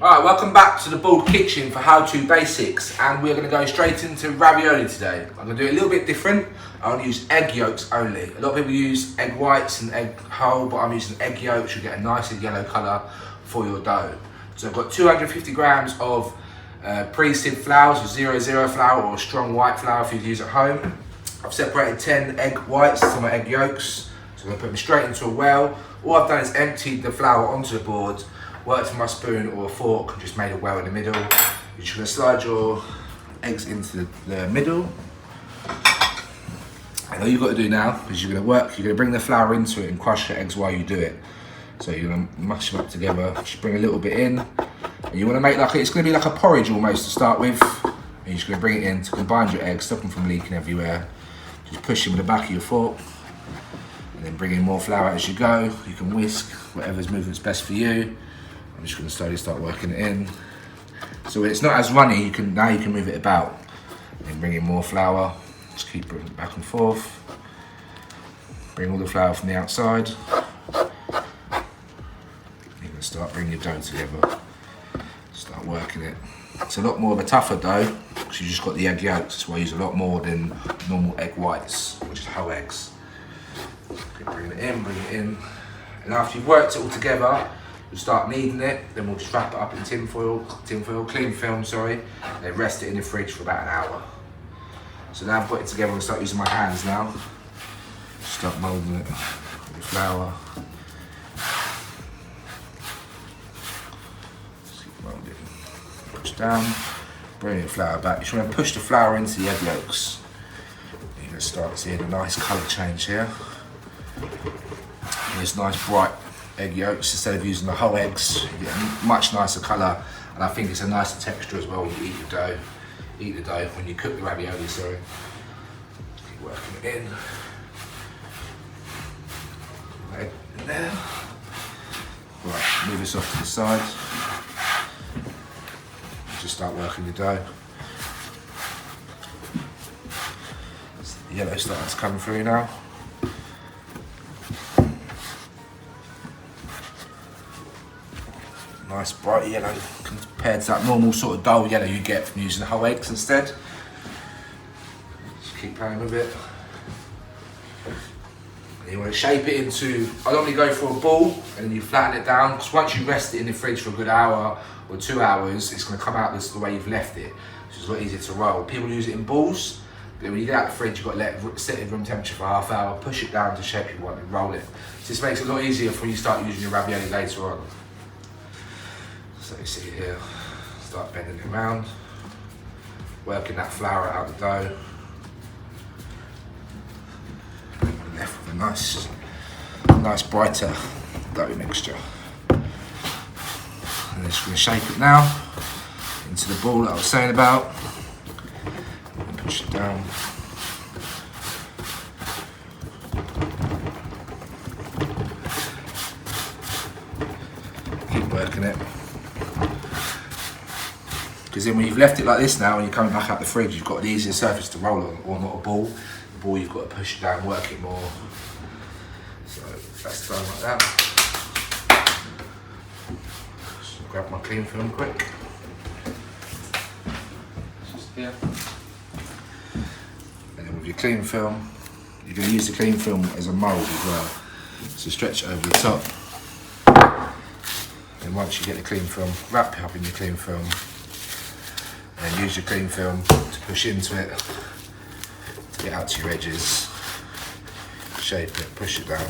Alright, welcome back to the Bald Kitchen for how-to basics, and we're going to go straight into ravioli today. I'm going to do it a little bit different. I'm going to use egg yolks only. A lot of people use egg whites and egg whole, but I'm using egg yolks. You get a nicer yellow colour for your dough. So I've got 250 grams of pre-sieved flour, so 0-0 flour or strong white flour if you use at home. I've separated 10 egg whites from my egg yolks, so I'm going to put them straight into a well. All I've done is emptied the flour onto the board, worked with my spoon or a fork and just made a well in the middle. You're just going to slide your eggs into the middle. And all you've got to do now is you're going to bring the flour into it and crush your eggs while you do it. So you're going to mash them up together, just bring a little bit in. And you want to make it's going to be like a porridge almost to start with. And you're just going to bring it in to combine your eggs, stop them from leaking everywhere. Just push them with the back of your fork. And then bring in more flour as you go. You can whisk whatever's movement's best for you. I'm just going to slowly start working it in. So when it's not as runny, now you can move it about. And bring in more flour. Just keep bringing it back and forth. Bring all the flour from the outside. You're going to start bringing your dough together. Start working it. It's a lot more of a tougher dough because you just got the egg yolks. That's why I use a lot more than normal egg whites, which is whole eggs. Keep bringing it in. And after you've worked it all together, we'll start kneading it, then we'll just wrap it up in cling film, and then rest it in the fridge for about an hour. So now I've got it together, I'm going to start using my hands now. Start moulding it with the flour. Just keep moulding. Push down, bring the flour back. You just want to push the flour into the egg yolks. You're going to start seeing a nice colour change here. And this nice bright egg yolks, instead of using the whole eggs, you get a much nicer colour, and I think it's a nicer texture as well when you eat the dough when you cook the ravioli, sorry. Keep working it in. Egg in there. Right, move this off to the side. Just start working the dough. The yellow starting to come through now. Nice bright yellow compared to that normal sort of dull yellow you get from using whole eggs instead. Just keep playing with it. And you want to shape it into, I normally go for a ball and then you flatten it down, because once you rest it in the fridge for a good hour or 2 hours, it's going to come out the way you've left it, which is a lot easier to roll. People use it in balls, but when you get out of the fridge, you've got to let it sit in room temperature for half hour, push it down to shape you want and roll it. So this makes it a lot easier for when you start using your ravioli later on. So you see here, start bending it around, working that flour out the dough. And we're left with a nice brighter dough mixture. And just going to shape it now into the ball that I was saying about. And push it down. Keep working it. Because then when you've left it like this now and you're coming back out the fridge, you've got an easier surface to roll on, or not a ball. The ball you've got to push it down, work it more. So that's done like that. Just grab my cling film quick. Just here. And then with your cling film, you're going to use the cling film as a mould as well. So stretch it over the top. And once you get the cling film, wrap it up in your cling film. And use your cling film to push into it, to get out to your edges, shape it, push it down.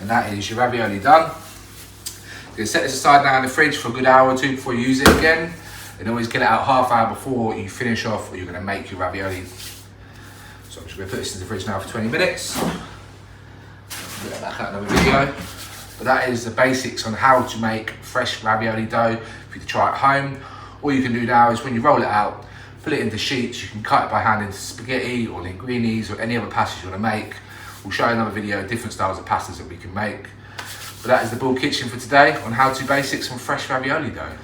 And that is your ravioli done. You're going to set this aside now in the fridge for a good hour or two before you use it again. And always get it out half hour before you finish off or you're going to make your ravioli. So I'm just going to put this in the fridge now for 20 minutes. Get that back out another video. But that is the basics on how to make fresh ravioli dough for you to try at home. All you can do now is when you roll it out, put it into sheets. You can cut it by hand into spaghetti or linguinis or any other pastas you want to make. We'll show you another video of different styles of pastas that we can make. But that is the Bald Kitchen for today on how to basics on fresh ravioli dough.